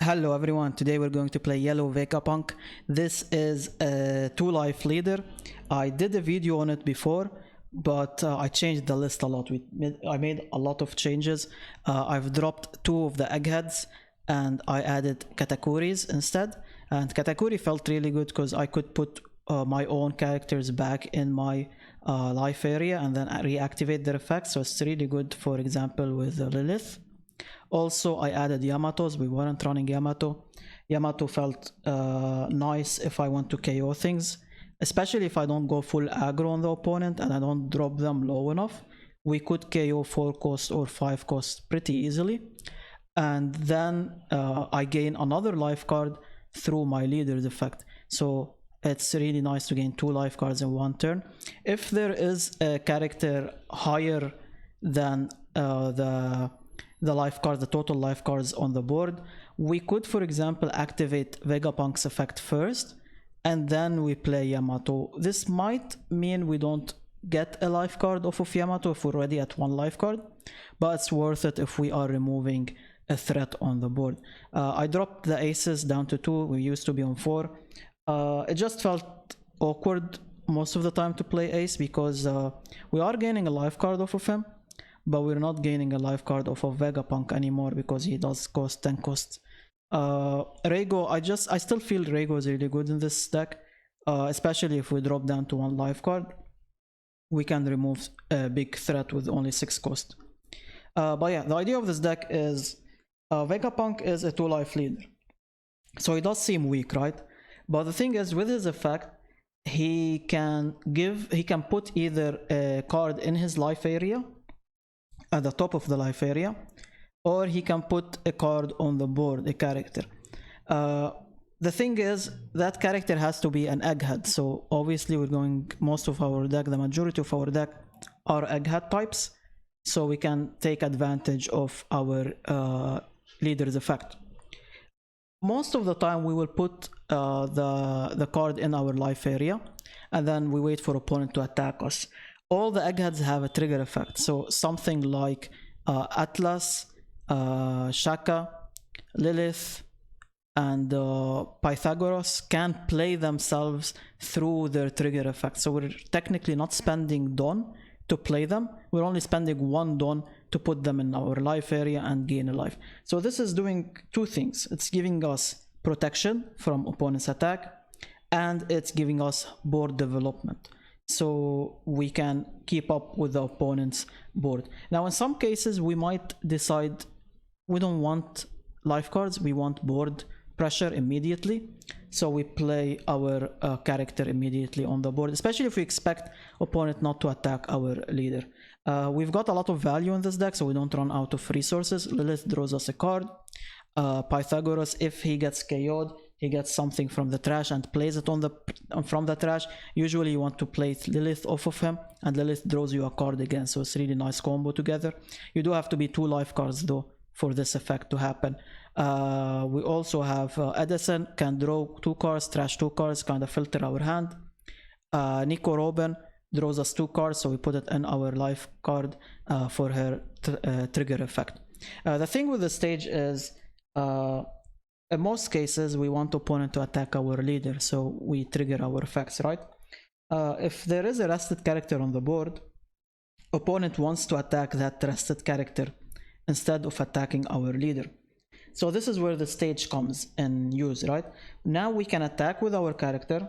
Hello everyone, today we're going to play Yellow Vegapunk. This is a 2-life leader. I did a video on it before, but I changed the list a lot. I made a lot of changes. I've dropped 2 of the eggheads and I added Katakuris instead. And Katakuri felt really good because I could put my own characters back in my life area and then reactivate their effects. So it's really good, for example, with Lilith. Also, I added Yamatos. We weren't running Yamato. Yamato felt nice if I want to KO things, especially if I don't go full aggro on the opponent and I don't drop them low enough. We could KO 4 cost or 5 cost pretty easily. And then I gain another life card through my leader's effect. So it's really nice to gain 2 life cards in one turn. If there is a character higher than the life cards, the total life cards on the board, we could, for example, activate Vegapunk's effect first, and then we play Yamato. This might mean we don't get a life card off of Yamato if we're already at 1 life card, but it's worth it if we are removing a threat on the board. I dropped the aces down to 2, we used to be on 4. It just felt awkward most of the time to play ace because we are gaining a life card off of him, but we're not gaining a life card off of Vegapunk anymore because he does cost 10 costs. Rego, I still feel Rego is really good in this deck, especially if we drop down to 1 life card. We can remove a big threat with only 6 cost. But yeah, the idea of this deck is Vegapunk is a 2-life leader. So he does seem weak, right? But the thing is, with his effect, he can put either a card in his life area at the top of the life area, or he can put a card on the board, a character. The thing is, that character has to be an egghead, so obviously we're going, most of our deck, the majority of our deck are egghead types, so we can take advantage of our leader's effect. Most of the time we will put the card in our life area, and then we wait for opponent to attack us. All the eggheads have a trigger effect, so something like Atlas, Shaka, Lilith, and Pythagoras can play themselves through their trigger effect. So we're technically not spending Dawn to play them, we're only spending 1 Dawn to put them in our life area and gain a life. So this is doing 2 things. It's giving us protection from opponent's attack, and it's giving us board development, so we can keep up with the opponent's board. Now, in some cases, we might decide we don't want life cards, we want board pressure immediately. So we play our character immediately on the board, especially if we expect opponent not to attack our leader. We've got a lot of value in this deck, so we don't run out of resources. Lilith draws us a card. Pythagoras, if he gets KO'd, he gets something from the trash and plays it from the trash. Usually you want to play Lilith off of him, and Lilith draws you a card again, so it's really nice combo together. You do have to be 2 life cards though for this effect to happen. We also have Edison can draw 2 cards, trash 2 cards, kind of filter our hand. Nico Robin draws us 2 cards, so we put it in our life card for her trigger effect. The thing with the stage is, in most cases, we want opponent to attack our leader, so we trigger our effects, right? If there is a rested character on the board, opponent wants to attack that rested character instead of attacking our leader. So this is where the stage comes in use, right? Now we can attack with our character,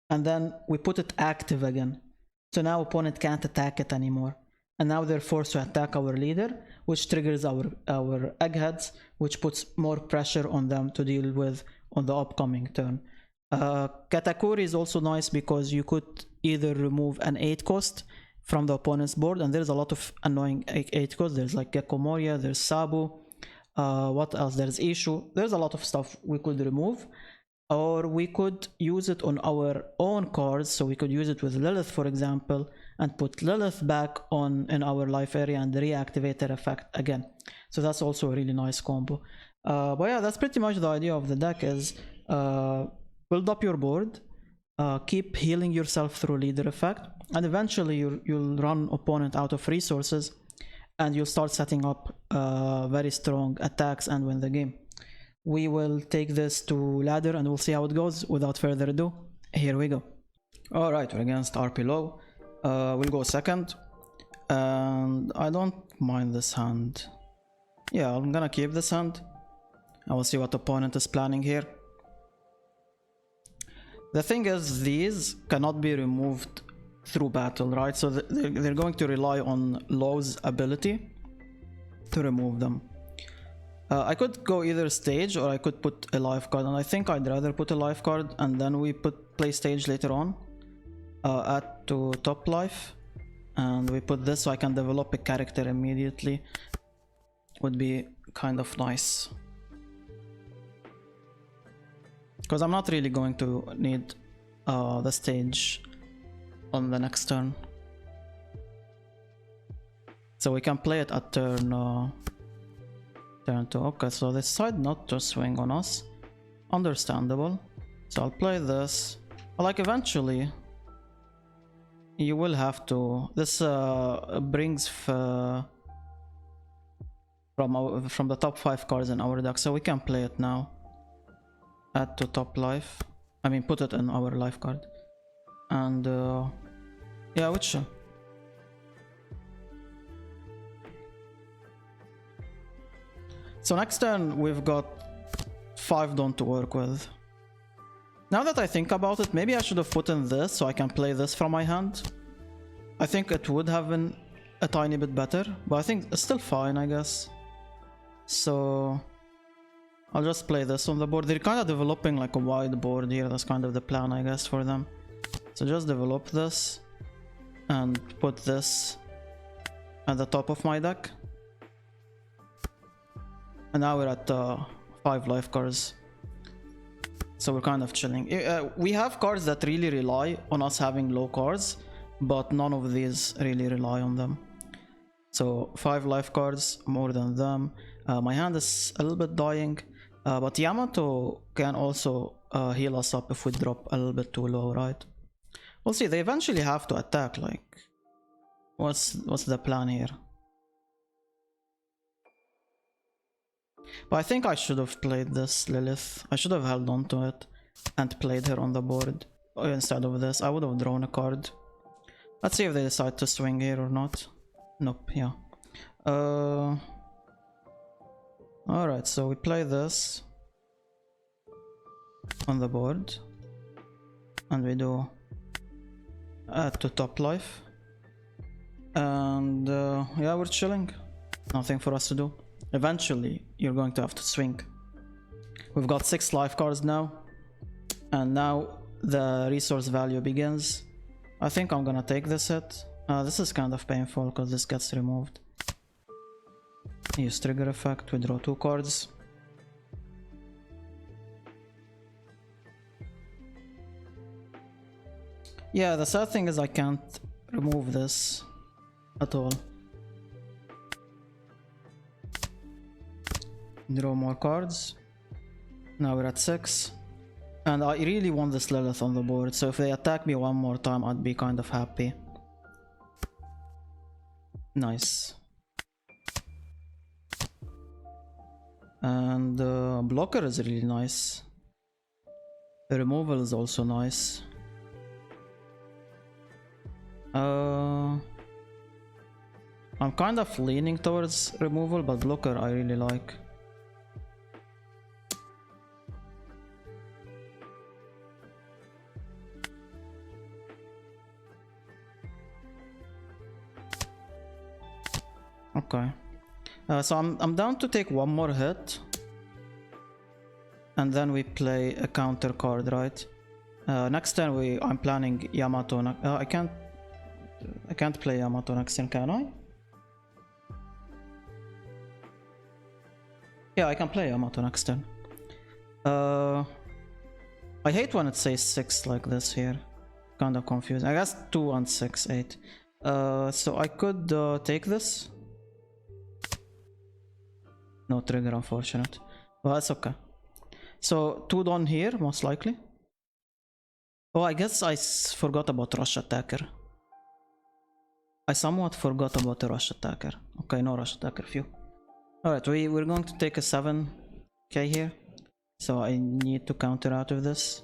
and then we put it active again. So now opponent can't attack it anymore. And now they're forced to attack our leader, which triggers our eggheads, which puts more pressure on them to deal with on the upcoming turn. Katakuri is also nice because you could either remove an 8 cost from the opponent's board, and there's a lot of annoying 8 costs. There's like Gecko Moria, there's Sabu, what else? There's Ishu. There's a lot of stuff we could remove. Or we could use it on our own cards, so we could use it with Lilith, for example, and put Lilith back on in our life area and reactivate her effect again. So that's also a really nice combo. But yeah, that's pretty much the idea of the deck is build up your board, keep healing yourself through leader effect, and eventually you'll run opponent out of resources, and you'll start setting up very strong attacks and win the game. we will take this to ladder and we'll see how it goes. Without further ado, here we go. Alright, we're against RP low. We'll go second. And I don't mind this hand. Yeah, I'm gonna keep this hand. I will see what opponent is planning here. The thing is, these cannot be removed through battle, right? So they're going to rely on Low's ability to remove them. I could go either stage or I could put a life card, and I think I'd rather put a life card and then we play stage later on. Add to top life, and we put this so I can develop a character immediately. Would be kind of nice. Because I'm not really going to need the stage on the next turn. So we can play it at turn 2. Okay, so they decide not to swing on us. Understandable. So I'll play this. Like eventually, you will have to. This brings from the top 5 cards in our deck, so we can play it now. Add to top life. I mean, put it in our life card. And yeah, which. So next turn we've got 5 Dawn to work with. Now that I think about it, maybe I should have put in this so I can play this from my hand. I think it would have been a tiny bit better, but I think it's still fine, I guess. So I'll just play this on the board. They're kind of developing like a wide board here. That's kind of the plan, I guess, for them. So just develop this and put this at the top of my deck. And now we're at 5 life cards. So we're kind of chilling. We have cards that really rely on us having low cards, but none of these really rely on them. So 5 life cards, more than them. My hand is a little bit dying, but Yamato can also heal us up if we drop a little bit too low, right? We'll see. They eventually have to attack. Like, what's the plan here? But I think I should have played this Lilith. I should have held on to it and played her on the board instead of this. I would have drawn a card. Let's see if they decide to swing here or not. Nope, yeah. Alright, so we play this on the board. And we do add to top life. And yeah, we're chilling. Nothing for us to do. Eventually, you're going to have to swing. We've got 6 life cards now. And now the resource value begins. I think I'm gonna take this hit. This is kind of painful because this gets removed. Use trigger effect, we draw 2 cards. Yeah, the sad thing is I can't remove this at all. Draw more cards. Now we're at 6. And I really want this Lilith on the board, so if they attack me one more time, I'd be kind of happy. Nice. And blocker is really nice. The removal is also nice. I'm kind of leaning towards removal, but blocker I really like. Okay, so I'm down to take one more hit, and then we play a counter card, right? Next turn I'm planning Yamato. I can't play Yamato next turn, can I? Yeah, I can play Yamato next turn. I hate when it says 6 like this here. Kind of confusing. I guess 2 and 6, 8. So I could take this. No trigger, unfortunate. But that's okay. So 2 Dawn here, most likely. Oh, I guess I forgot about Rush Attacker. I somewhat forgot about the Rush Attacker. Okay, no Rush Attacker, phew. Alright, we're going to take a 7k here. So I need to counter out of this.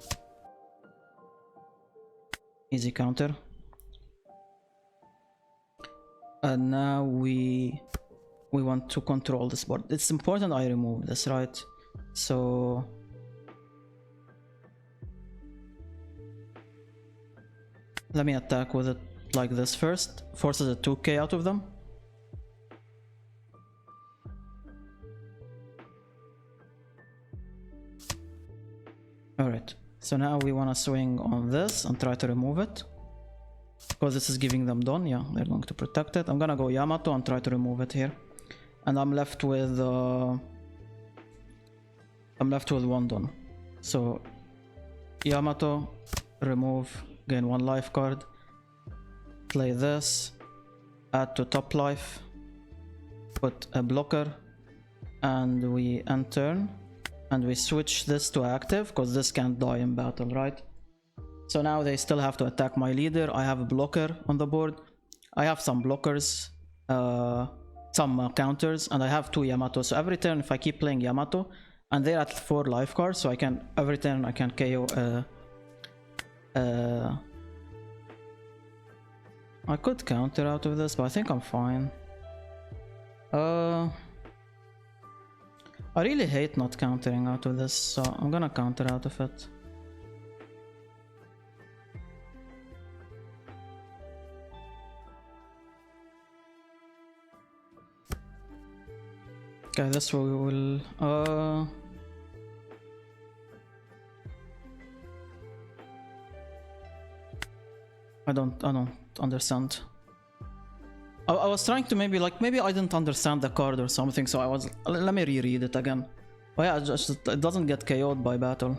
Easy counter. And now we want to control this board. It's important I remove this, right? So let me attack with it like this first. Forces a 2k out of them. Alright, so now we want to swing on this and try to remove it. Because this is giving them Don, yeah, they're going to protect it. I'm gonna go Yamato and try to remove it here. And I'm left with one Don. So Yamato, remove, gain 1 life card. Play this, add to top life, put a blocker, and we end turn. And we switch this to active, because this can't die in battle, right? So now they still have to attack my leader. I have a blocker on the board. I have some blockers, some counters, and I have 2 Yamato. So every turn, if I keep playing Yamato, and they're at 4 life cards, so I can, every turn I can KO I could counter out of this, but I think I'm fine. I really hate not countering out of this, so I'm gonna counter out of it. Okay, this we will I don't understand. I was trying to maybe I didn't understand the card or something, so I was, let me reread it again. Oh yeah, it doesn't get KO'd by battle.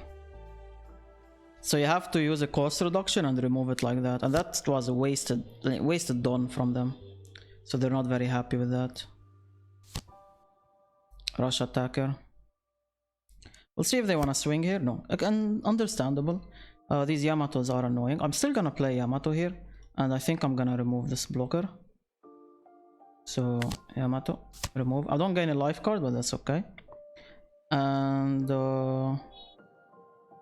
So you have to use a cost reduction and remove it like that, and that was a wasted Dawn from them. So they're not very happy with that. Rush attacker. We'll see if they want to swing here. No, again, understandable. These Yamatos are annoying. I'm still gonna play Yamato here, and I think I'm gonna remove this blocker. So Yamato, remove. I don't gain a life card, but that's okay. And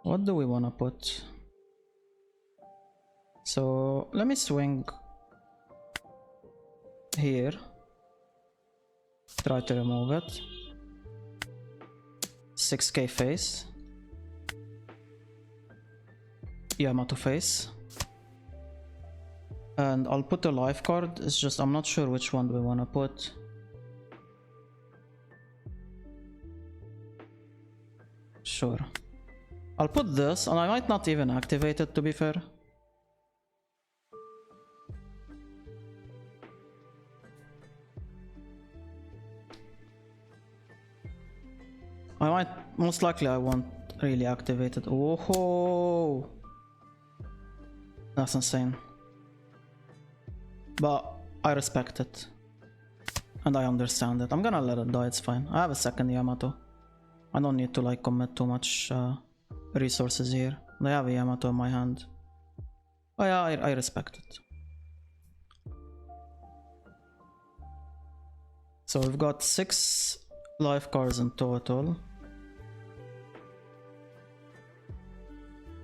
what do we want to put? So let me swing here. Try to remove it. 6k face. Yamato face. And I'll put a life card. It's just I'm not sure which one we want to put. Sure. I'll put this, and I might not even activate it, to be fair. I might, most likely I won't really activate it. Oh, that's insane. But I respect it. And I understand it. I'm gonna let it die, it's fine. I have a second Yamato. I don't need to like commit too much resources here. I have a Yamato in my hand. Oh yeah, I respect it. So we've got 6 life cards in total.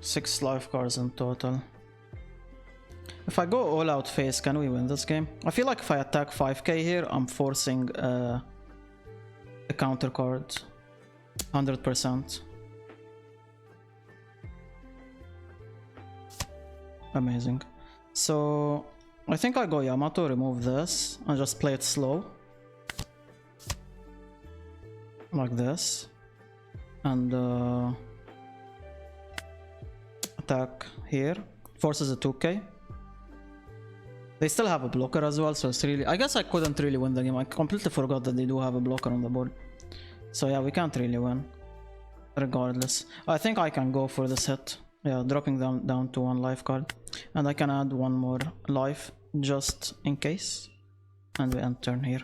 6 life cards in total. If I go all out face, can we win this game? I feel like if I attack 5k here, I'm forcing a counter card. 100%. Amazing. So I think I go Yamato, remove this, and just play it slow. Like this. And attack here. Forces a 2k. They still have a blocker as well, so it's really... I guess I couldn't really win the game. I completely forgot that they do have a blocker on the board. So yeah, we can't really win. Regardless. I think I can go for this hit. Yeah, dropping them down to 1 life card. And I can add 1 more life, just in case. And we end turn here.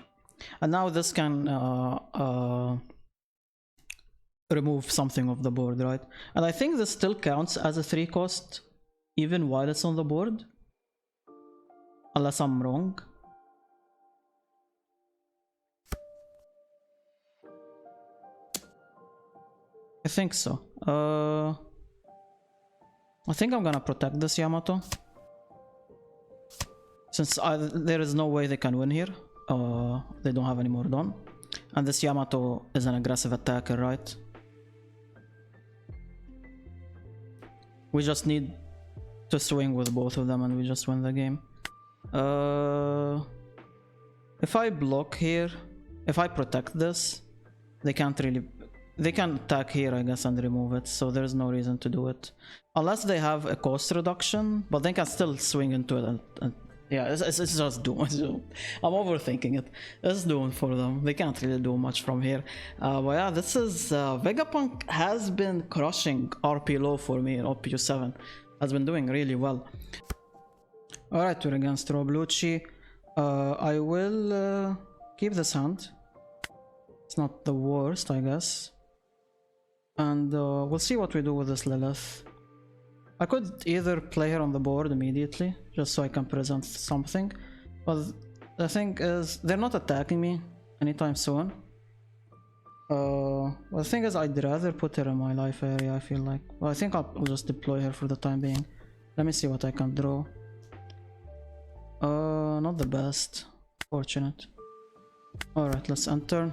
And now this can remove something off the board, right? And I think this still counts as a 3 cost, even while it's on the board. Unless I'm wrong. I think so. I think I'm gonna protect this Yamato. Since there is no way they can win here. They don't have any more done. And this Yamato is an aggressive attacker, right? We just need to swing with both of them and we just win the game. If I block here, if I protect this, they can't really... They can attack here, I guess, and remove it, so there's no reason to do it. Unless they have a cost reduction, but they can still swing into it and yeah, it's just Doom. I'm overthinking it. It's Doom for them. They can't really do much from here. But yeah, this is... Vegapunk has been crushing RP low for me in OP07. Has been doing really well. Alright, we're against Rob Lucci. I will keep this hand. It's not the worst, I guess. And we'll see what we do with this Lilith. I could either play her on the board immediately, just so I can present something. But the thing is, they're not attacking me anytime soon. Well, the thing is, I'd rather put her in my life area, I feel like. Well, I think I'll just deploy her for the time being. Let me see what I can draw. Not the best. Fortunate. Alright, let's enter.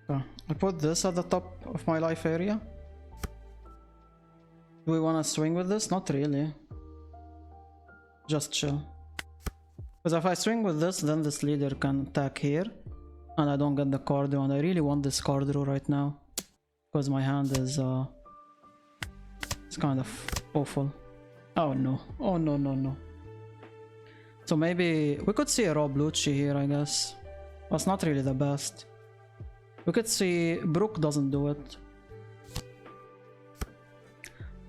So, I put this at the top of my life area. Do we want to swing with this? Not really. Just chill. Because if I swing with this, then this leader can attack here. And I don't get the card draw, and I really want this card draw right now. Because my hand is it's kind of awful. Oh no. Oh no, no, no. So maybe we could see a Rob Lucci here, I guess. That's not really the best. We could see Brook doesn't do it.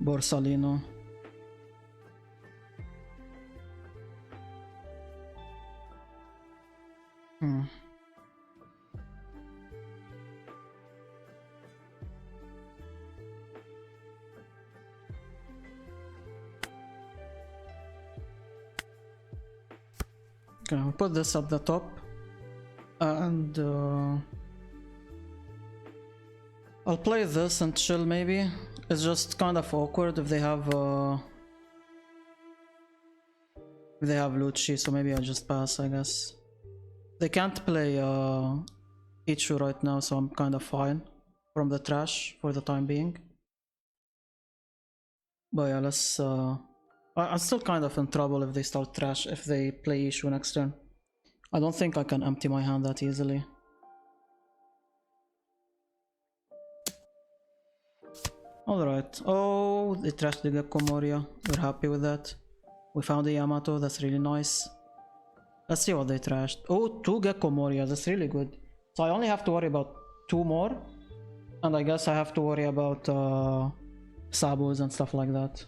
Borsalino. Okay, I'll put this at the top. And I'll play this and chill maybe. It's just kind of awkward if they have Lucci, so maybe I'll just pass, I guess. They can't play Ichu right now, so I'm kind of fine from the trash for the time being. But yeah, let's I'm still kind of in trouble if they start trash, if they play Ichu next turn. I don't think I can empty my hand that easily. Alright. Oh, they trashed the Gekko Moria. We're happy with that. We found the Yamato, that's really nice. Let's see what they trashed. Oh, 2 Gekko Moria, that's really good. So I only have to worry about 2 more. And I guess I have to worry about Sabos and stuff like that.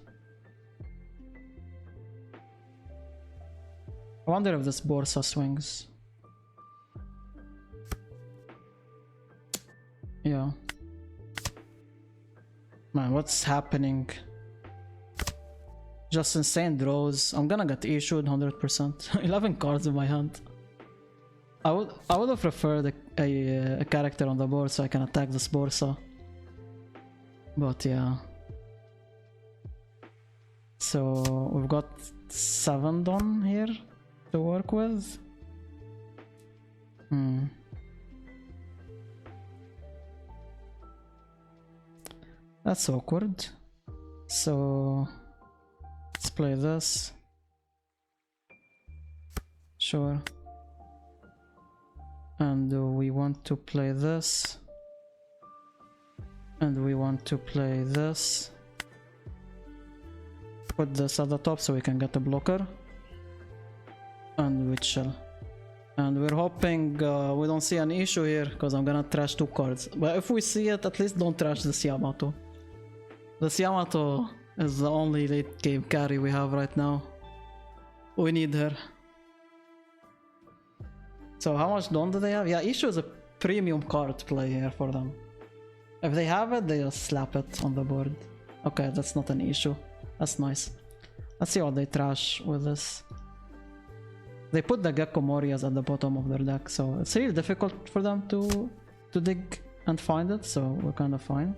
I wonder if this Borsa swings. Yeah. Man, what's happening? Just insane draws. I'm gonna get issued 100%. 11 cards in my hand. I would have preferred a character on the board so I can attack this Borsa. But yeah. So we've got 7 done here to work with. That's awkward. So let's play this. Sure. And we want to play this. And we want to play this. Put this at the top so we can get a blocker. And we chill. And we're hoping we don't see an issue here, because I'm gonna trash 2 cards. But if we see it, at least don't trash this Yamato. This Yamato is the only late game carry we have right now. We need her. So how much Dawn do they have? Yeah, Ishu is a premium card to play here for them. If they have it, they just slap it on the board. Okay, that's not an issue. That's nice. Let's see what they trash with this. They put the Gecko Morias at the bottom of their deck, so it's really difficult for them to dig and find it, so we're kind of fine.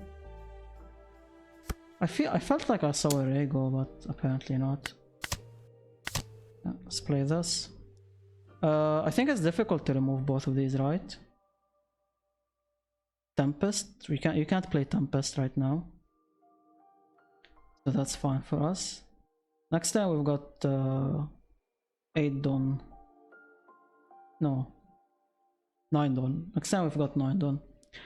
I felt like I saw a Rego, but apparently not. Yeah, let's play this. I think it's difficult to remove both of these, right? Tempest, you can't play Tempest right now, so that's fine for us. Next time we've got 8 Dawn. No, 9 Dawn. Next time we've got 9 Dawn.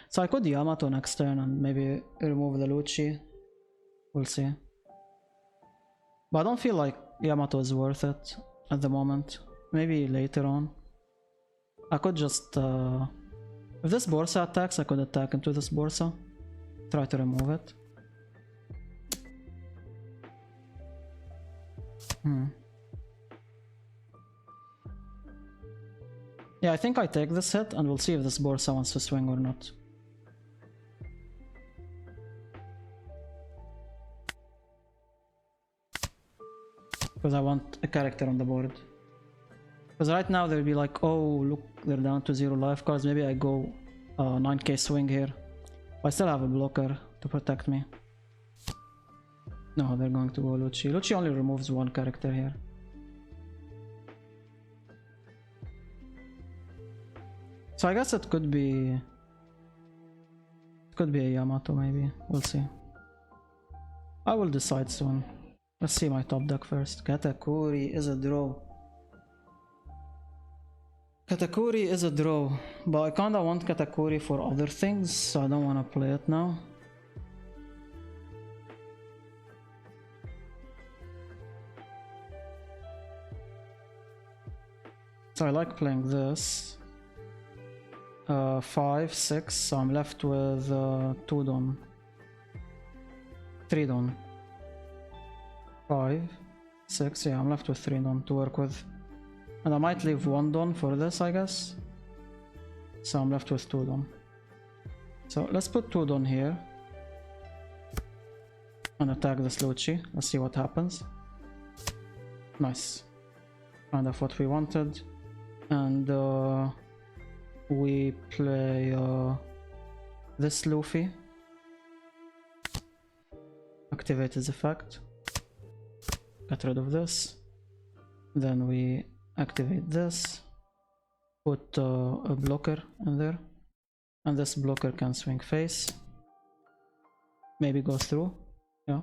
So I could Yamato next turn and maybe remove the Lucci. We'll see. But I don't feel like Yamato is worth it at the moment. Maybe later on. I could just... if this Borsa attacks, I could attack into this Borsa. Try to remove it. Yeah, I think I take this hit and we'll see if this Borsa wants to swing or not. Because I want a character on the board. Because right now they'll be like, oh look, they're down to 0 life cards, maybe I go 9k swing here. I still have a blocker to protect me. No, they're going to go Lucci. Lucci only removes 1 character here. So I guess it could be... It could be a Yamato maybe, we'll see. I will decide soon. Let's see my top deck first. Katakuri is a draw. Katakuri is a draw, but I kinda want Katakuri for other things, so I don't wanna play it now. So I like playing this. 5, 6, so I'm left with 2 Dawn. 3 Dawn. 5, 6, yeah, I'm left with 3 Dawn to work with. And I might leave 1 Dawn for this, I guess. So I'm left with 2 Dawn. So let's put 2 Dawn here. And attack this Lucci. Let's see what happens. Nice. Kind of what we wanted. And we play this Luffy. Activate his effect. Get rid of this. Then we activate this. Put a blocker in there. And this blocker can swing face. Maybe go through. Yeah.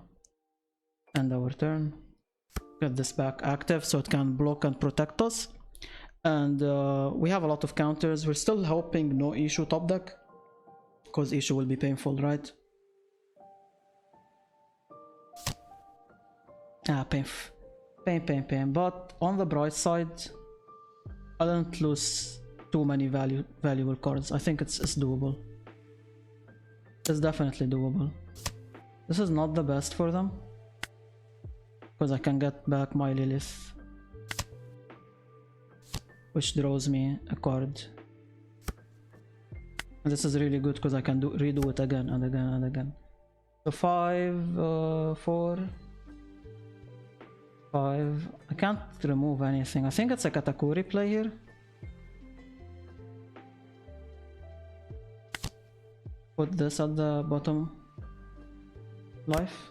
End our turn. Get this back active so it can block and protect us. And we have a lot of counters. We're still hoping no issue top deck, because issue will be painful, right? Ah, pain. But on the bright side, I didn't lose too many valuable cards. I think it's doable. It's definitely doable. This is not the best for them, because I can get back my Lilith, which draws me a card. And this is really good because I can redo it again and again and again. So 5, 4, 5. I can't remove anything. I think it's a Katakuri play here. Put this at the bottom life.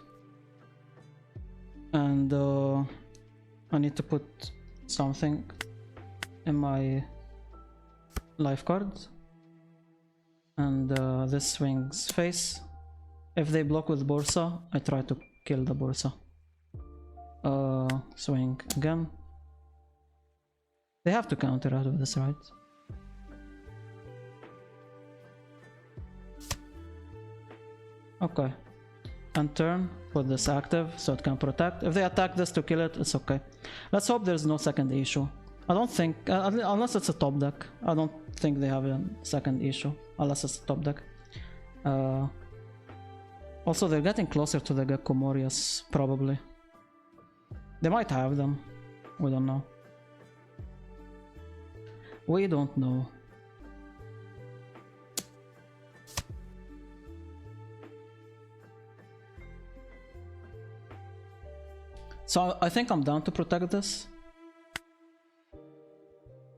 And I need to put something in my life cards. And this swings face. If they block with Borsa, I try to kill the Borsa. Swing again. They have to counter out of this, right? Okay. And turn, put this active so it can protect. If they attack this to kill it, it's okay. Let's hope there's no second issue. I don't think, unless it's a top deck, I don't think they have a second issue, unless it's a top deck. Also, they're getting closer to the Gecko Morias, probably. They might have them, we don't know. We don't know. So I think I'm down to protect this.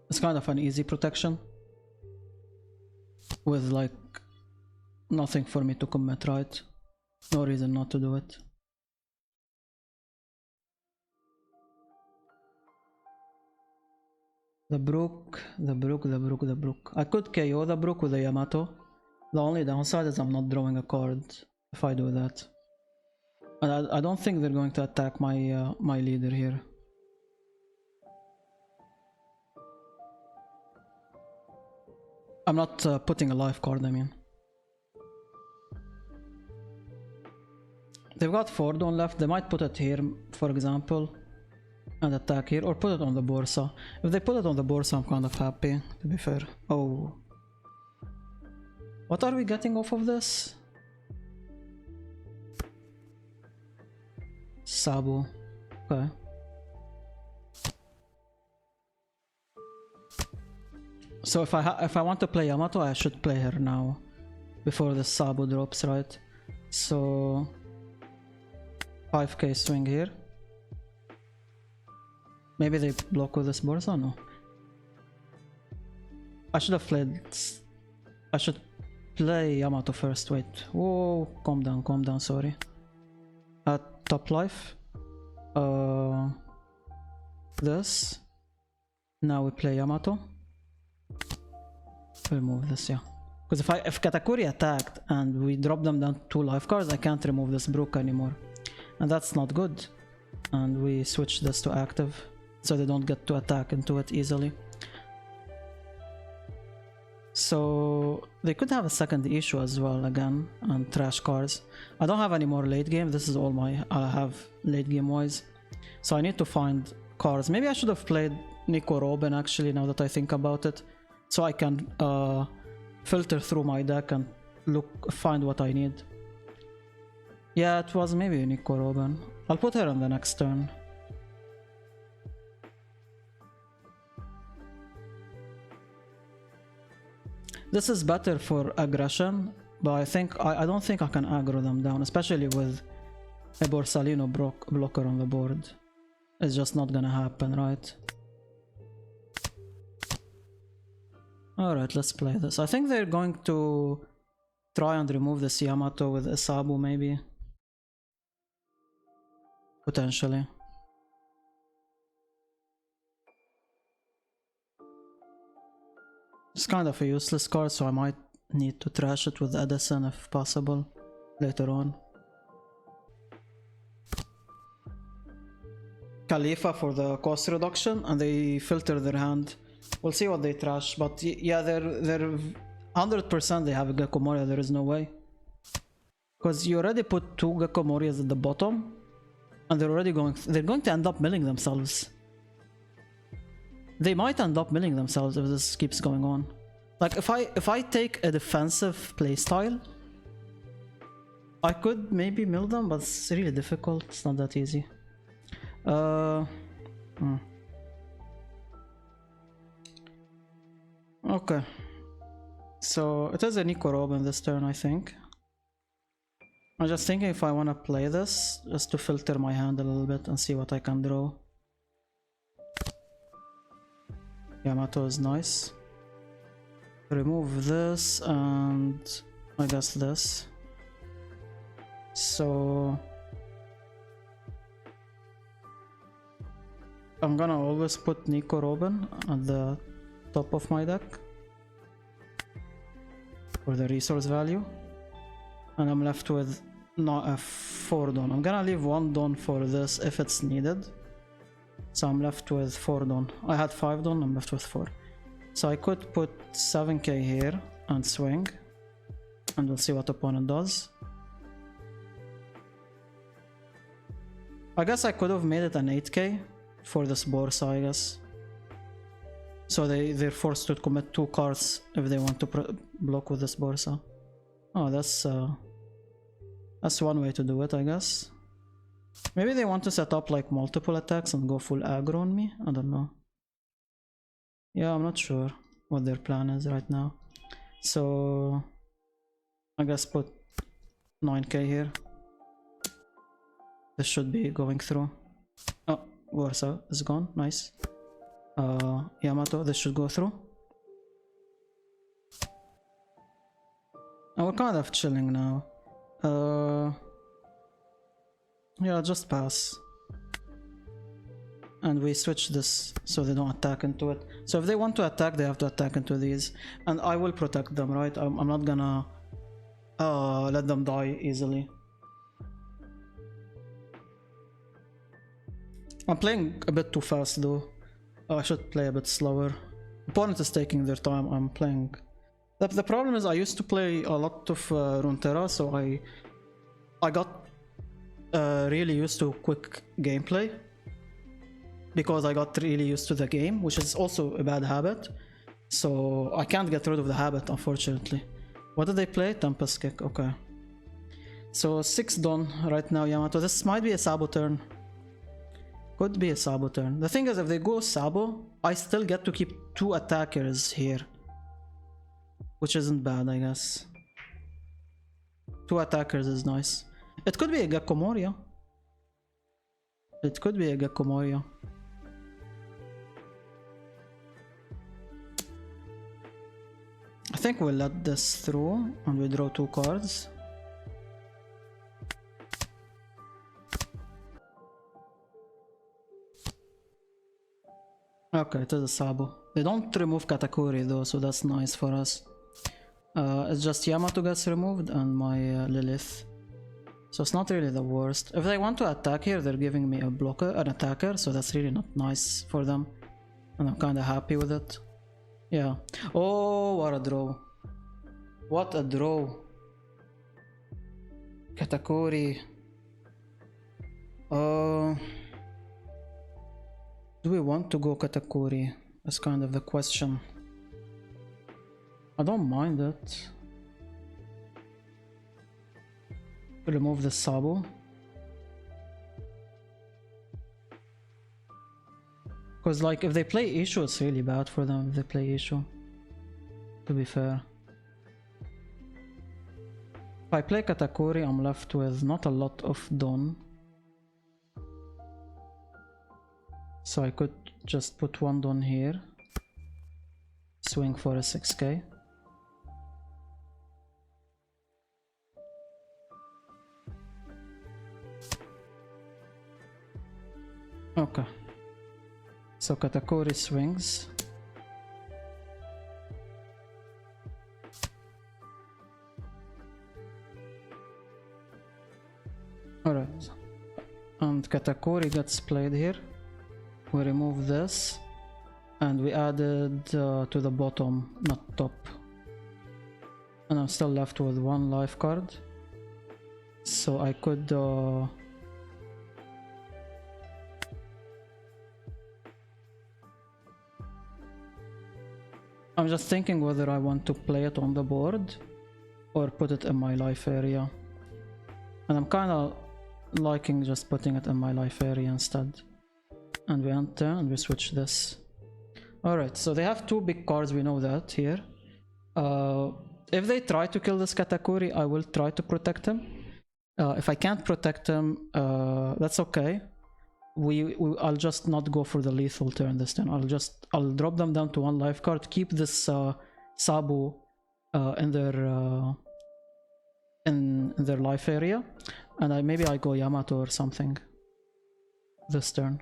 It's kind of an easy protection. With like nothing for me to commit, right? No reason not to do it. The Brook. I could KO the Brook with a Yamato. The only downside is I'm not drawing a card if I do that. And I don't think they're going to attack my my leader here. I'm not putting a life card, I mean. They've got Fordon left. They might put it here, for example, and attack here, or put it on the Borsa. If they put it on the Borsa, I'm kind of happy, to be fair. Oh. What are we getting off of this? Sabo. Okay. So if I want to play Yamato, I should play her now, before the Sabo drops, right? So 5k swing here. Maybe they block with this Borsa? No. I should have played... I should play Yamato first, wait. Whoa, calm down, sorry. At top life. This. Now we play Yamato. Remove this, yeah. Because if Katakuri attacked and we drop them down 2 life cards, I can't remove this Brook anymore. And that's not good. And we switch this to active, so they don't get to attack into it easily. So they could have a second issue as well again, and trash cards. I don't have any more late game. This is all I have late game wise. So I need to find cards. Maybe I should have played Nico Robin actually, now that I think about it. So I can filter through my deck and find what I need. Yeah, it was maybe Nico Robin. I'll put her on the next turn. This is better for aggression, but I don't think I can aggro them down, especially with a Borsalino blocker on the board. It's just not gonna happen, right? Alright, let's play this. I think they're going to try and remove this Yamato with Isabu, maybe. Potentially. It's kind of a useless card, so I might need to trash it with Edison if possible later on. Khalifa for the cost reduction, and they filter their hand. We'll see what they trash, but yeah, they're 100% they have a Gecko Moria, there is no way. Because you already put 2 Gecko Morias at the bottom, and they're going to end up milling themselves. They might end up milling themselves if this keeps going on. Like if I take a defensive playstyle, I could maybe mill them, but it's really difficult. It's not that easy. Okay. So it is a Nico Robin this turn, I think. I'm just thinking if I want to play this, just to filter my hand a little bit and see what I can draw. Yamato is nice. Remove this and I guess this. So I'm gonna always put Nico Robin at the top of my deck for the resource value, and I'm left with not a 4 Don. I'm gonna leave 1 Don for this if it's needed. So I'm left with 4 Don. I had 5 Don, I'm left with 4. So I could put 7k here and swing, and we'll see what opponent does. I guess I could have made it an 8k for this Borsa, I guess. So they're forced to commit 2 cards if they want to block with this Borsa. Oh, that's one way to do it, I guess. Maybe they want to set up like multiple attacks and go full aggro on me? I don't know. Yeah, I'm not sure what their plan is right now. So I guess put 9k here. This should be going through. Oh, Warsaw is gone. Nice. Yamato, this should go through. And we're kind of chilling now. Yeah, just pass. And we switch this so they don't attack into it. So if they want to attack, they have to attack into these. And I will protect them, right? I'm not gonna let them die easily. I'm playing a bit too fast though. I should play a bit slower. Opponent is taking their time. I'm playing. The problem is I used to play a lot of Runeterra, so I got really used to quick gameplay because I got really used to the game, which is also a bad habit. So I can't get rid of the habit, unfortunately. What did they play? Tempest Kick. Okay. So 6 done right now, Yamato. This might be a Sabo turn. Could be a Sabo turn. The thing is, if they go Sabo, I still get to keep 2 attackers here. Which isn't bad, I guess. 2 attackers is nice. It could be a Gekko Moria. It could be a Gekko Moria. I think we'll let this through and we draw 2 cards. Okay, it is a Sabo. They don't remove Katakuri though, so that's nice for us. It's just Yamato gets removed and my Lilith. So it's not really the worst. If they want to attack here, they're giving me a blocker, an attacker, so that's really not nice for them. And I'm kinda happy with it. Yeah. Oh, what a draw. What a draw. Katakuri. Do we want to go Katakuri? That's kind of the question. I don't mind it. Remove the Sabo. Because like if they play Ishu, it's really bad for them if they play Ishu. To be fair. If I play Katakuri, I'm left with not a lot of Don. So I could just put 1 Don here. Swing for a 6k. Okay. So Katakuri swings. Alright. And Katakuri gets played here. We remove this. And we added to the bottom, not top. And I'm still left with 1 life card. So I could... I'm just thinking whether I want to play it on the board or put it in my life area. And I'm kinda liking just putting it in my life area instead. And we enter and we switch this. Alright, so they have 2 big cards, we know that here. If they try to kill this Katakuri, I will try to protect him. If I can't protect him, that's okay. I'll just not go for the lethal turn this turn. I'll drop them down to 1 life card, keep this Sabo in their life area, and maybe I go Yamato or something this turn.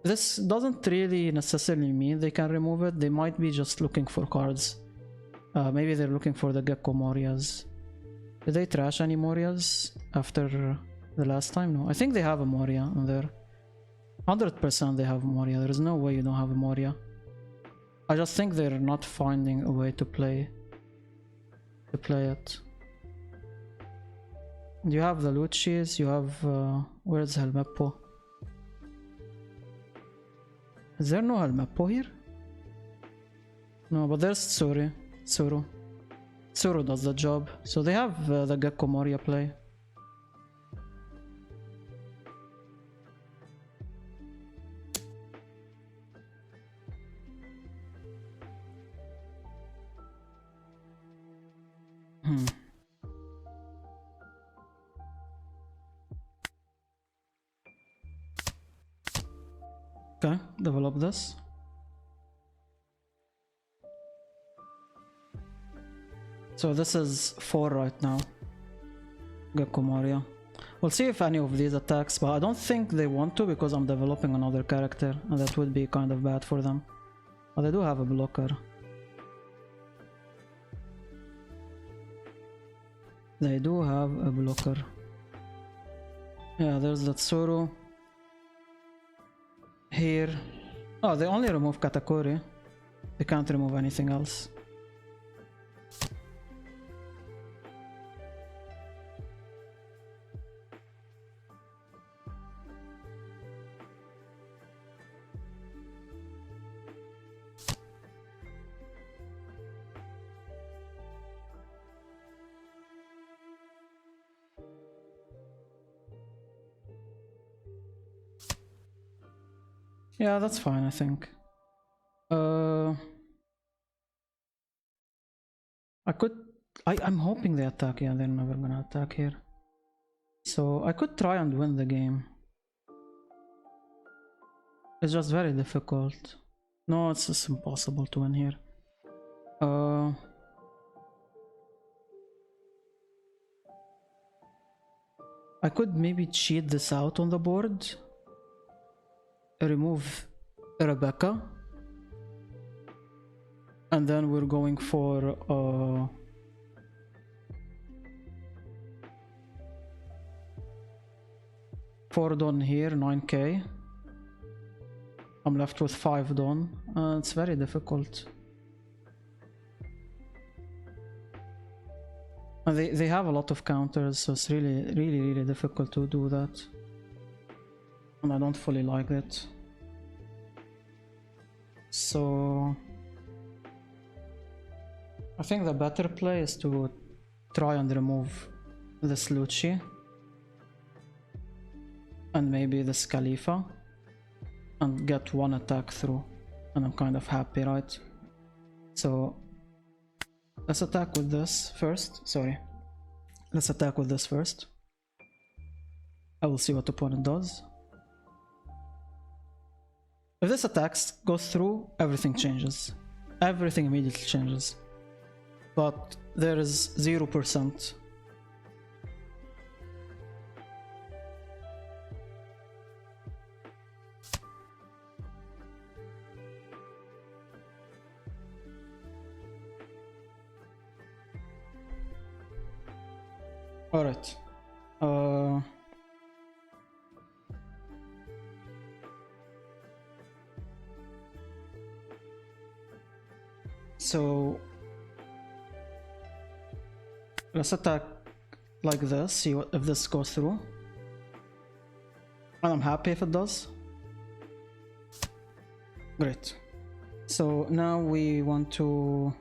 This doesn't really necessarily mean they can remove it. They might be just looking for cards. Maybe they're looking for the Gekko Morias. Did they trash any Morias after the last time? No, I think they have a Moria in there. 100% they have Moria. There is no way you don't have a Moria. I just think they're not finding a way to play it. You have the Luccis, you have where's Helmeppo? Is there no Helmeppo here? No, but there's Tsuru. Tsuru does the job. So they have the Gekko Moria play. Okay, develop this. So this is 4 right now. Gakumaria. We'll see if any of these attacks, but I don't think they want to because I'm developing another character and that would be kind of bad for them. But they do have a blocker. They do have a blocker. Yeah, there's that Tsuru. Here. Oh, they only remove Katakuri. They can't remove anything else. Yeah, that's fine, I think. I'm hoping they attack. Yeah, they're never gonna attack here. So I could try and win the game. It's just very difficult. No, it's just impossible to win here. I could maybe cheat this out on the board. Remove Rebecca. And then we're going for 4 Dawn here, 9k. I'm left with 5 Dawn. It's very difficult. And they have a lot of counters, so it's really difficult to do that. And I don't fully like it. So I think the better play is to try and remove this Lucci and maybe this Khalifa and get one attack through, and I'm kind of happy, right? So let's attack with this first. Let's attack with this first. I will see what the opponent does. If this attacks goes through, everything changes. Everything immediately changes. But there is 0%. Alright. So let's attack like this, see what if this goes through. And I'm happy if it does. Great. So now we want to...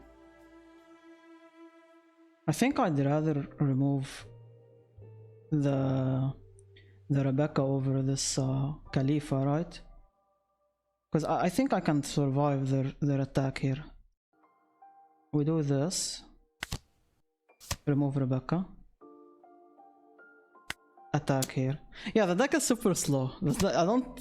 I think I'd rather remove the Rebecca over this Khalifa, right? Because I think I can survive their attack here. We do this. Remove Rebecca. Attack here. Yeah, the deck is super slow. I don't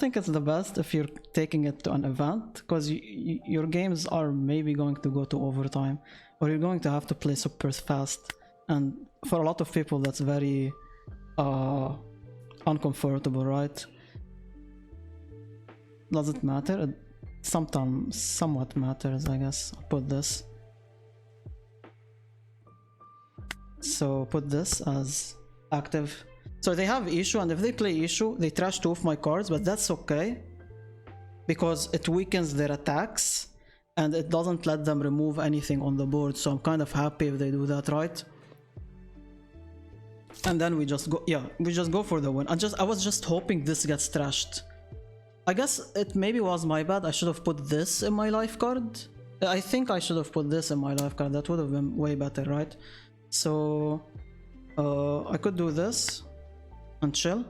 think it's the best if you're taking it to an event, because your games are maybe going to go to overtime, or you're going to have to play super fast, and for a lot of people that's very uncomfortable, right? Does it matter? It sometimes somewhat matters, I guess. I'll put this. So put this as active. So they have issue, and if they play issue, they trash 2 of my cards, but that's okay because it weakens their attacks and it doesn't let them remove anything on the board. So I'm kind of happy if they do that, right? And then we just go, yeah, we just go for the win. I was just hoping this gets trashed. I guess it maybe was my bad. I should have put this in my life card. I think I should have put this in my life card. That would have been way better, right? So I could do this and chill.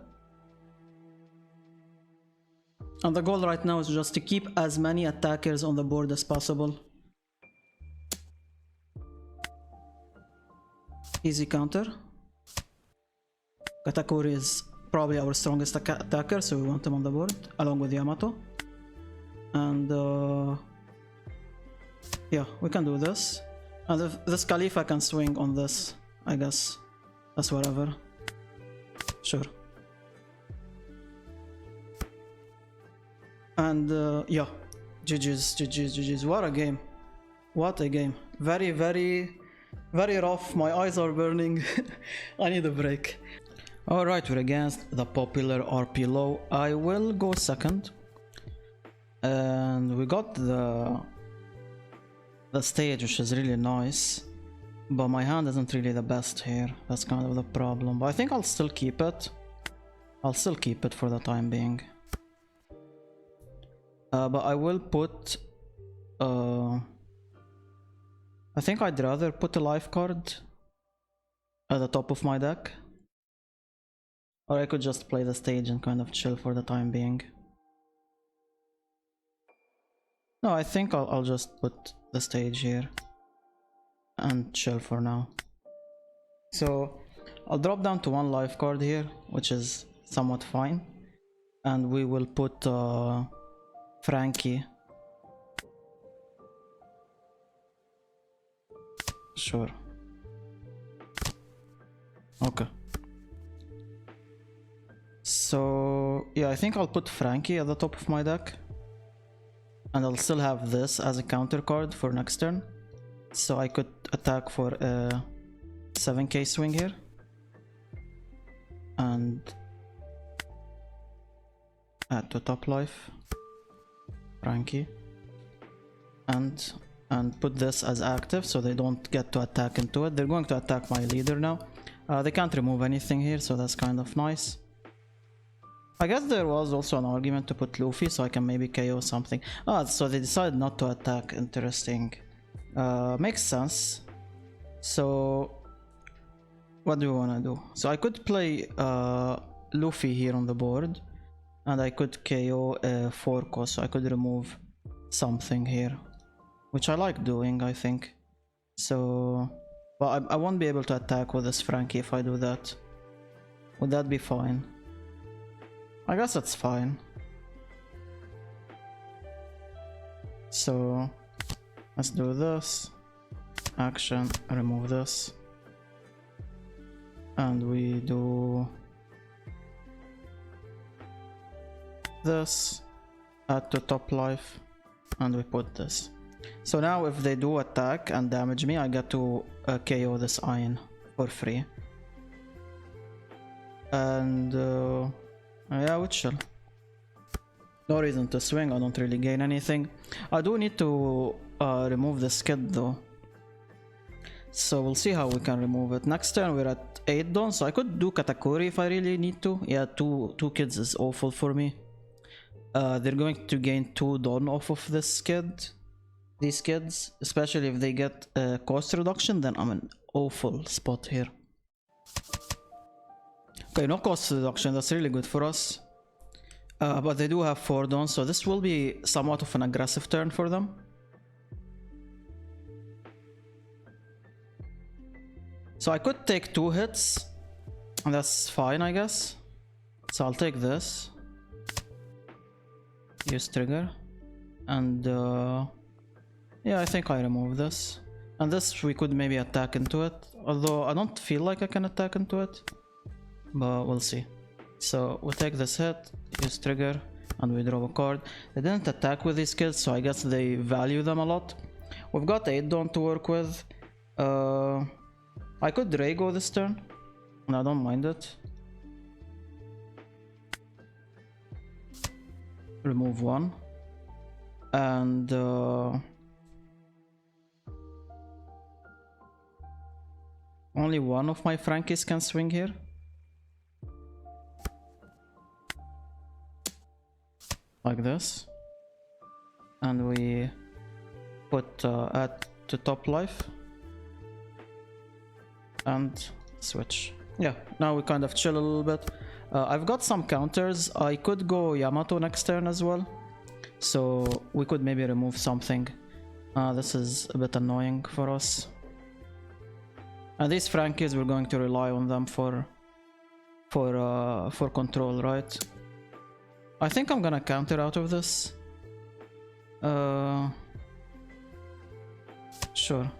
And the goal right now is just to keep as many attackers on the board as possible. Easy counter. Katakuri is probably our strongest attacker, so we want him on the board along with Yamato. And yeah, we can do this. And if this Khalifa can swing on this, I guess. That's whatever. Sure. And yeah, GG's. What a game. What a game. Very, very, very rough. My eyes are burning. I need a break. Alright, we're against the popular RP low. I will go second. And we got the stage, which is really nice. But my hand isn't really the best here. That's kind of the problem. But I think I'll still keep it. I'll still keep it for the time being. But I will put... I think I'd rather put a life card at the top of my deck. Or I could just play the stage and kind of chill for the time being. No, I think I'll just put the stage here and chill for now. So I'll drop down to one life card here, which is somewhat fine. And we will put Frankie. Sure. Okay. So yeah, I think I'll put Frankie at the top of my deck. And I'll still have this as a counter card for next turn. So I could attack for a 7k swing here. And add to top life Frankie. And put this as active so they don't get to attack into it. They're going to attack my leader now. They can't remove anything here, so that's kind of nice. I guess there was also an argument to put Luffy so I can maybe KO something. Ah, so they decided not to attack. Interesting. Makes sense. So what do we want to do? So I could play Luffy here on the board. And I could KO Forco, so I could remove something here. Which I like doing, I think. So... But I won't be able to attack with this Frankie if I do that. Would that be fine? I guess that's fine. So... Let's do this. Action, remove this. And we do... this. Add to top life. And we put this. So now if they do attack and damage me, I get to KO this Iron for free. And yeah, we chill. No reason to swing, I don't really gain anything. I do need to remove the skid though. So we'll see how we can remove it. Next turn we're at 8 Dawn, so I could do Katakuri if I really need to. Yeah, two kids is awful for me. They're going to gain 2 Dawn off of this skid. These kids, especially if they get cost reduction, then I'm in an awful spot here. Okay, no cost reduction, that's really good for us. But they do have 4 Dawn, so this will be somewhat of an aggressive turn for them. So I could take 2 hits, and that's fine, I guess. So I'll take this. Use trigger. And yeah, I think I remove this. And this we could maybe attack into it. Although I don't feel like I can attack into it. But we'll see. So we'll take this hit, use trigger, and we draw a card. They didn't attack with these kids, so I guess they value them a lot. We've got 8 Dawn to work with. I could Drago this turn, and I don't mind it. Remove 1. And only one of my Frankies can swing here. Like this. And we put add to top life. And switch. Yeah, now we kind of chill a little bit. I've got some counters. I could go Yamato next turn as well. So we could maybe remove something. This is a bit annoying for us. And these Frankies, we're going to rely on them for for control, right? I think I'm gonna counter out of this. Sure.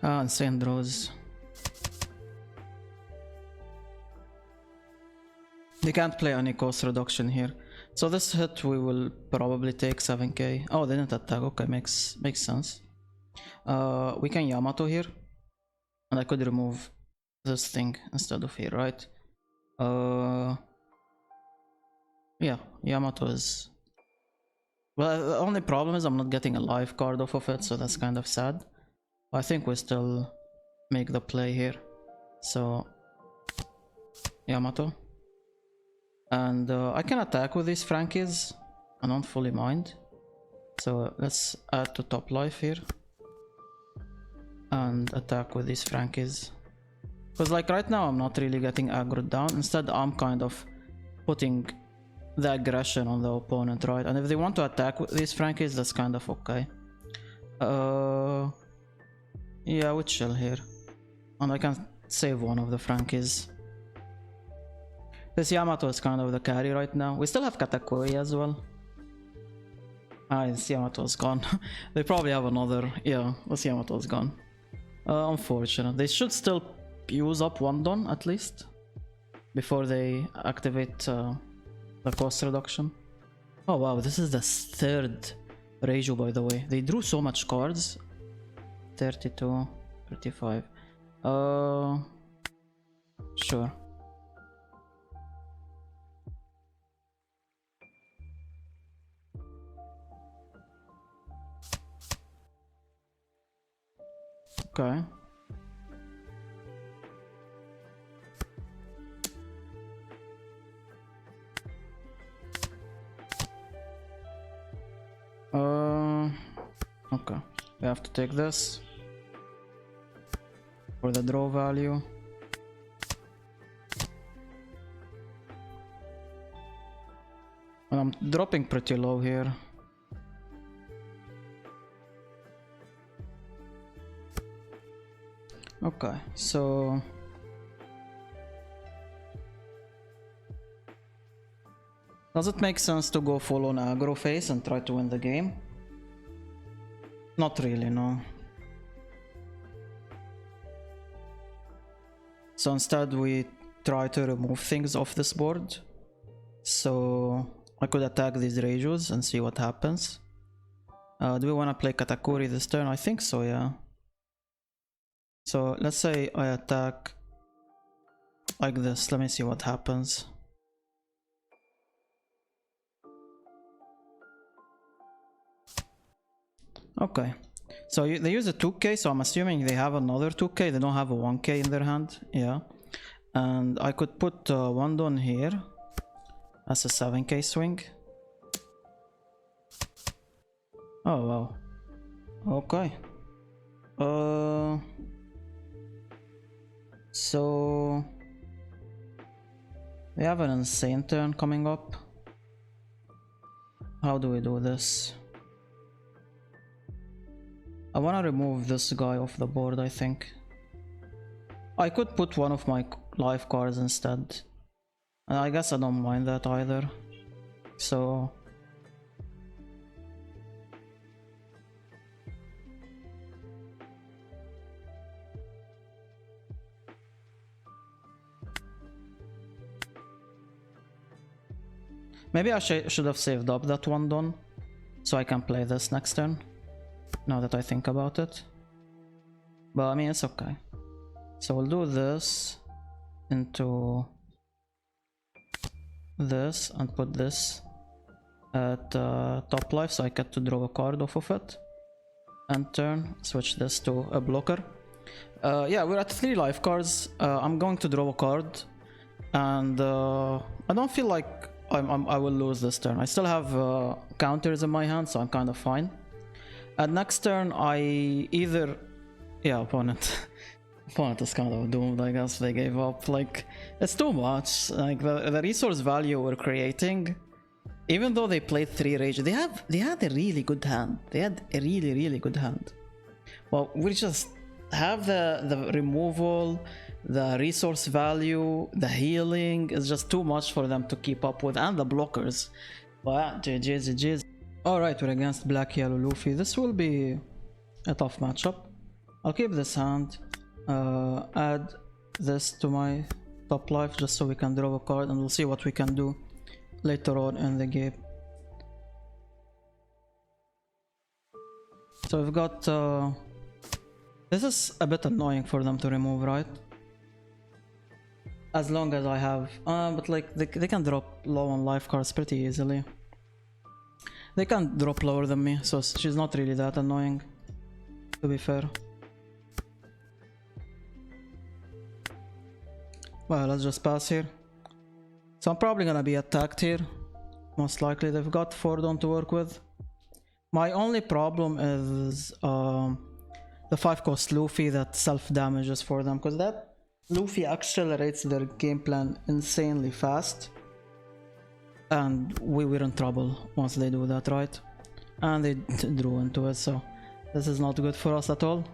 Insane draws. They can't play any cost reduction here. So this hit we will probably take 7k. Oh, they didn't attack. Okay, makes sense. We can Yamato here. And I could remove this thing instead of here, right? Yeah, Yamato is... Well, the only problem is I'm not getting a live card off of it, so that's kind of sad. I think we still make the play here. So Yamato. And I can attack with these Frankies. I don't fully mind. So let's add to top life here. And attack with these Frankies. Because like right now I'm not really getting aggroed down. Instead I'm kind of putting the aggression on the opponent, right? And if they want to attack with these Frankies, that's kind of okay. Yeah, we chill here. And I can save one of the Frankies. This Yamato is kind of the carry right now. We still have Katakuri as well. This Yamato is gone. They probably have another... Yeah, this Yamato is gone. Unfortunate. They should still use up one Don at least before they activate the cost reduction. Oh wow, this is the third Reiju, by the way. They drew so much cards. 32, 35. Sure. Okay. Okay. We have to take this for the draw value. And I'm dropping pretty low here. Okay, so does it make sense to go full on aggro phase and try to win the game? Not really, no. So instead we try to remove things off this board. So I could attack these Reijus and see what happens. Do we want to play Katakuri this turn? I think so, yeah. So let's say I attack like this. Let me see what happens. Okay, so they use a 2k, so I'm assuming they have another 2k. They don't have a 1k in their hand. Yeah, and I could put one Don here as a 7k swing. Oh wow. Okay. So we have an insane turn coming up. How do we do this? I want to remove this guy off the board, I think. I could put one of my life cards instead. And I guess I don't mind that either. So maybe I should have saved up that one Don, so I can play this next turn, now that I think about it. But I mean, it's okay. So we'll do this into this and put this at top life, so I get to draw a card off of it. End turn, switch this to a blocker. Yeah, we're at 3 life cards. I'm going to draw a card, and I don't feel like I will lose this turn. I still have counters in my hand, so I'm kind of fine. And next turn I either... Yeah, opponent is kind of doomed, I guess. They gave up. Like, it's too much. Like, the resource value we're creating Even though they played 3 rage, they had a really good hand. They had a really good hand. Well, we just have the removal, the resource value, the healing is just too much for them to keep up with, and the blockers. Wow, GG's. Alright, we're against Black Yellow Luffy. This will be a tough matchup. I'll keep this hand, add this to my top life just so we can draw a card, and we'll see what we can do later on in the game. So we've got this is a bit annoying for them to remove, right? As long as I have but like they can drop low on life cards pretty easily. They can drop lower than me, so she's not really that annoying, to be fair. Well, let's just pass here. So I'm probably gonna be attacked here. Most likely. They've got Fordon to work with. My only problem is the 5-cost Luffy that self-damages for them, because that Luffy accelerates their game plan insanely fast. And we're in trouble once they do that, right? And they drew into it, so this is not good for us at all.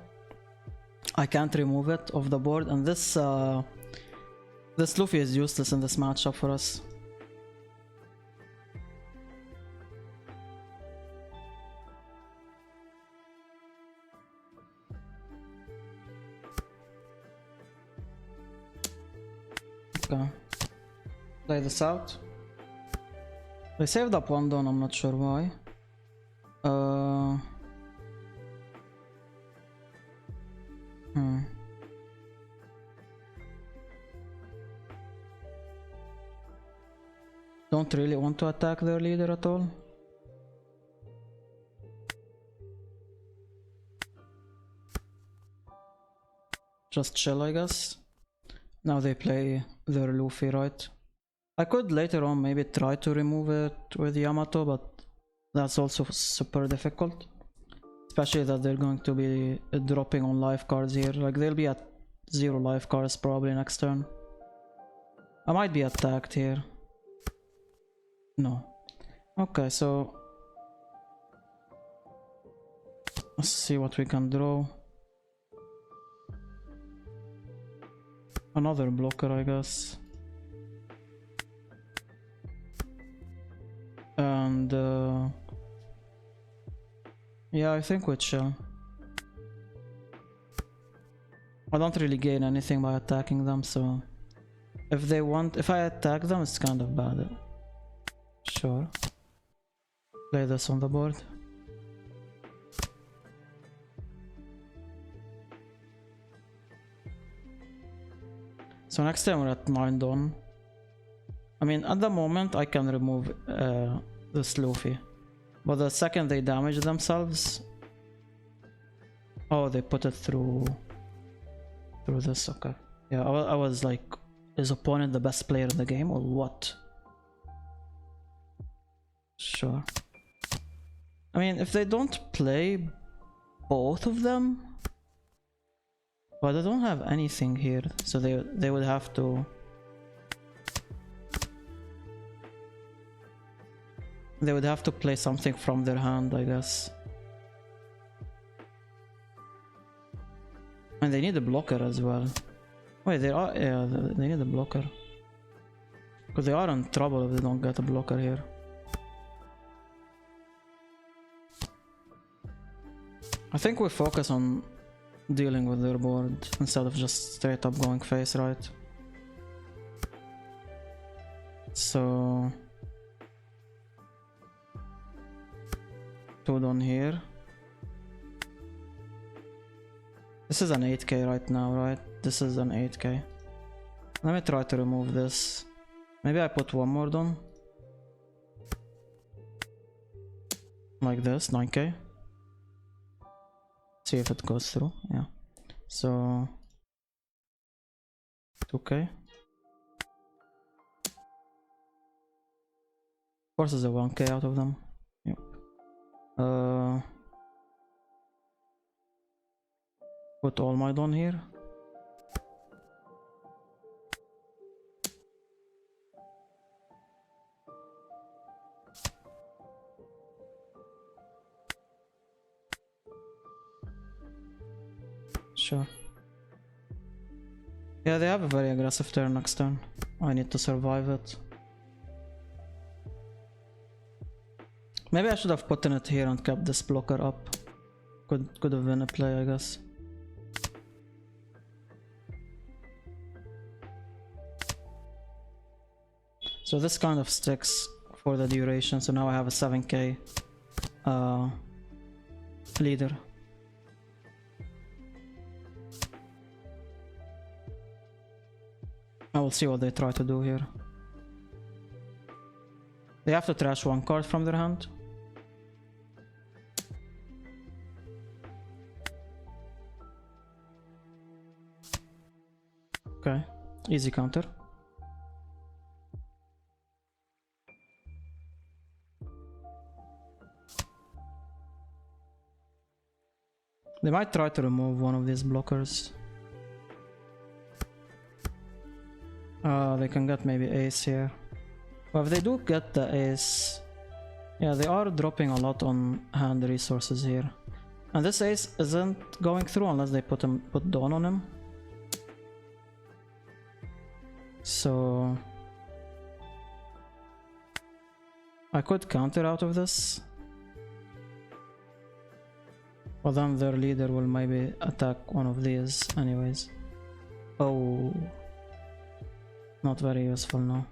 I can't remove it off the board, and this Luffy is useless in this matchup for us. Okay. Play this out. They saved up one Don, I'm not sure why. Don't really want to attack their leader at all. Just chill, I guess. Now they play their Luffy, right? I could later on maybe try to remove it with Yamato, but that's also super difficult. Especially that they're going to be dropping on life cards here. Like they'll be at 0 life cards probably next turn. I might be attacked here. No. Okay, so let's see what we can draw. Another blocker, I guess. And yeah, I think we chill. I don't really gain anything by attacking them, so if I attack them, it's kind of bad. Sure. Play this on the board. So next time we're at 9 Dawn. I mean, at the moment I can remove this Luffy, but the second they damage themselves... Oh, they put it through this, okay. Yeah, I was like, is opponent the best player in the game or what? Sure. I mean, if they don't play both of them... But they don't have anything here, so they would have to... They would have to play something from their hand, I guess. And they need a blocker as well. Wait, yeah, they need a blocker. Because they are in trouble if they don't get a blocker here. I think we focus on dealing with their board instead of just straight up going face, right? So 2 down here. This is an 8k right now, right? This is an 8k. Let me try to remove this. Maybe I put one more down. Like this, 9k. See if it goes through. Yeah. So 2k. Of course there's a 1k out of them. Yep. Put all my down here. sure. Yeah, they have a very aggressive turn next turn. I need to survive it. Maybe I should have put in it here and kept this blocker up. Could have been a play, I guess. So this kind of sticks for the duration, so now I have a 7k leader. I will see what they try to do here. They have to trash one card from their hand. Okay, easy counter. They might try to remove one of these blockers. They can get maybe ace here. But if they do get the ace... Yeah, they are dropping a lot on hand resources here. And this ace isn't going through unless they put Dawn on him. So... I could counter out of this. But then their leader will maybe attack one of these anyways. Oh... Not very useful now.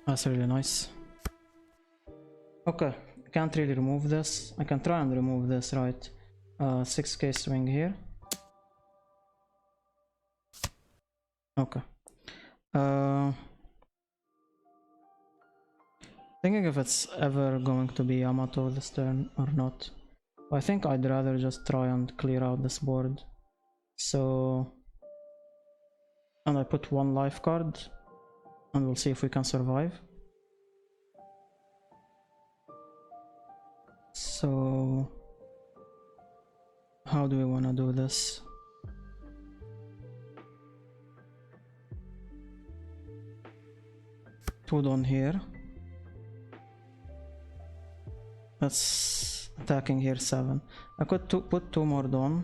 That's really nice. Okay, I can't really remove this. I can try and remove this, right? 6k swing here. Okay. Thinking if it's ever going to be Yamato this turn or not. I think I'd rather just try and clear out this board. So... And I put one life card. And we'll see if we can survive. So... How do we want to do this? Two Dawn here. That's attacking here 7. I could put 2 more Dawn.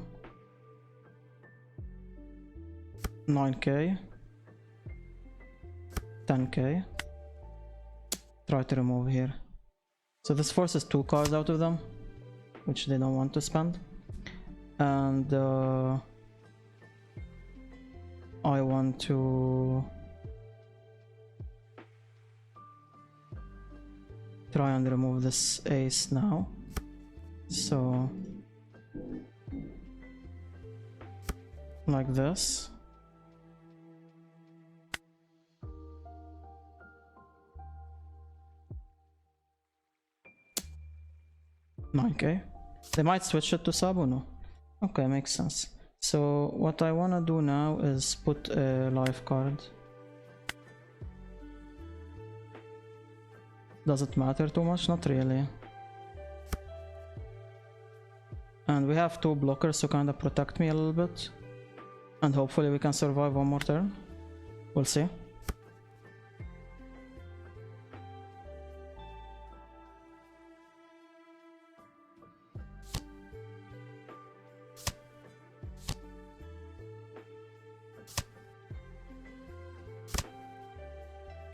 9k. 10k. Try to remove here. So this forces 2 cards out of them, which they don't want to spend. And I want to try and remove this ace now. So like this. Okay. They might switch it to Sabu, no? Okay, makes sense. So what I wanna do now is put a life card. Does it matter too much? Not really. And we have 2 blockers to kind of protect me a little bit. And hopefully we can survive one more turn. We'll see.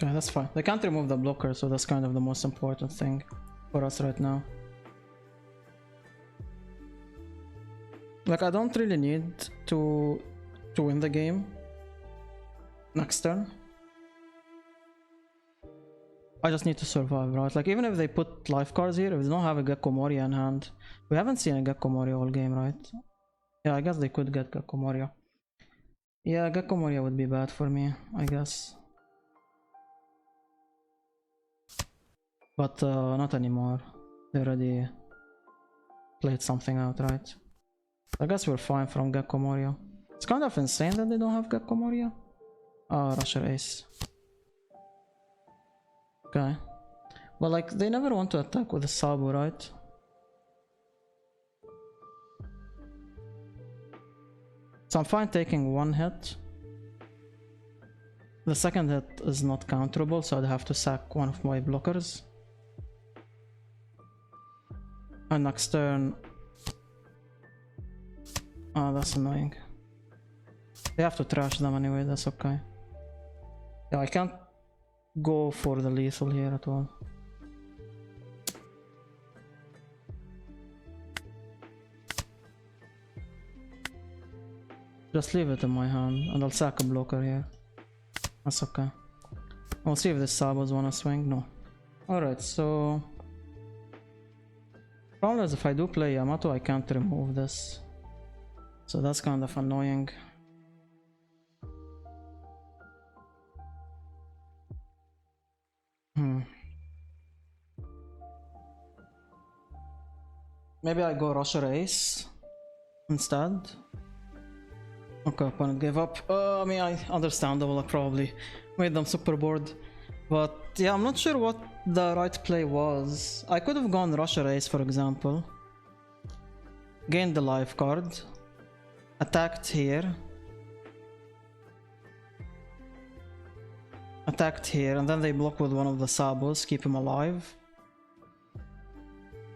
Okay, that's fine. They can't remove the blocker, so that's kind of the most important thing for us right now. Like, I don't really need to win the game next turn. I just need to survive, right? Like, even if they put life cards here, if they don't have a Gekko Moria in hand. We haven't seen a Gekko Moria all game, right? Yeah, I guess they could get Gekko Moria. Yeah, Gekko Moria would be bad for me, I guess. But not anymore. They already played something out, right? I guess we're fine from Gekko Moria. It's kind of insane that they don't have Gekko Moria. Ah, Rusher Ace. Okay. Well, like, they never want to attack with a Sabu, right? So I'm fine taking 1 hit. The second hit is not counterable, so I'd have to sack one of my blockers. And next turn... Oh, that's annoying. They have to trash them anyway, that's okay. Yeah, I can't go for the lethal here at all. Just leave it in my hand and I'll sack a blocker here. That's okay. I'll see if the Sabos wanna swing. No. Alright, so... Problem is if I do play Yamato, I can't remove this. So that's kind of annoying. Maybe I go Rusher Ace instead. Okay, opponent gave up. I mean, understandable, I probably made them super bored. But yeah, I'm not sure what the right play was. I could have gone Rusher Ace, for example. Gained the life card. Attacked here. Attacked here, and then they block with one of the Sabos, keep him alive.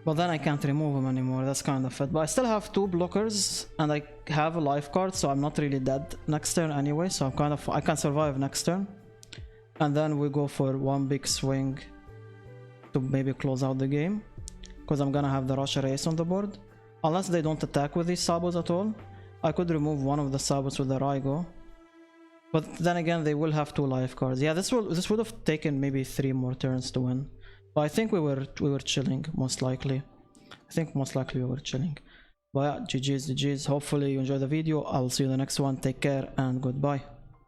But then I can't remove him anymore, that's kind of it. But I still have two blockers, and I have a life card, so I'm not really dead next turn anyway, so I can survive next turn. And then we go for one big swing to maybe close out the game, because I'm gonna have the Rusher Ace on the board. Unless they don't attack with these Sabos at all, I could remove one of the Sabos with the Raigo. But then again, they will have two life cards. Yeah, this would have taken maybe 3 more turns to win. But I think we were chilling, most likely. I think most likely we were chilling. But yeah, GG's. Hopefully you enjoyed the video. I'll see you in the next one. Take care and goodbye.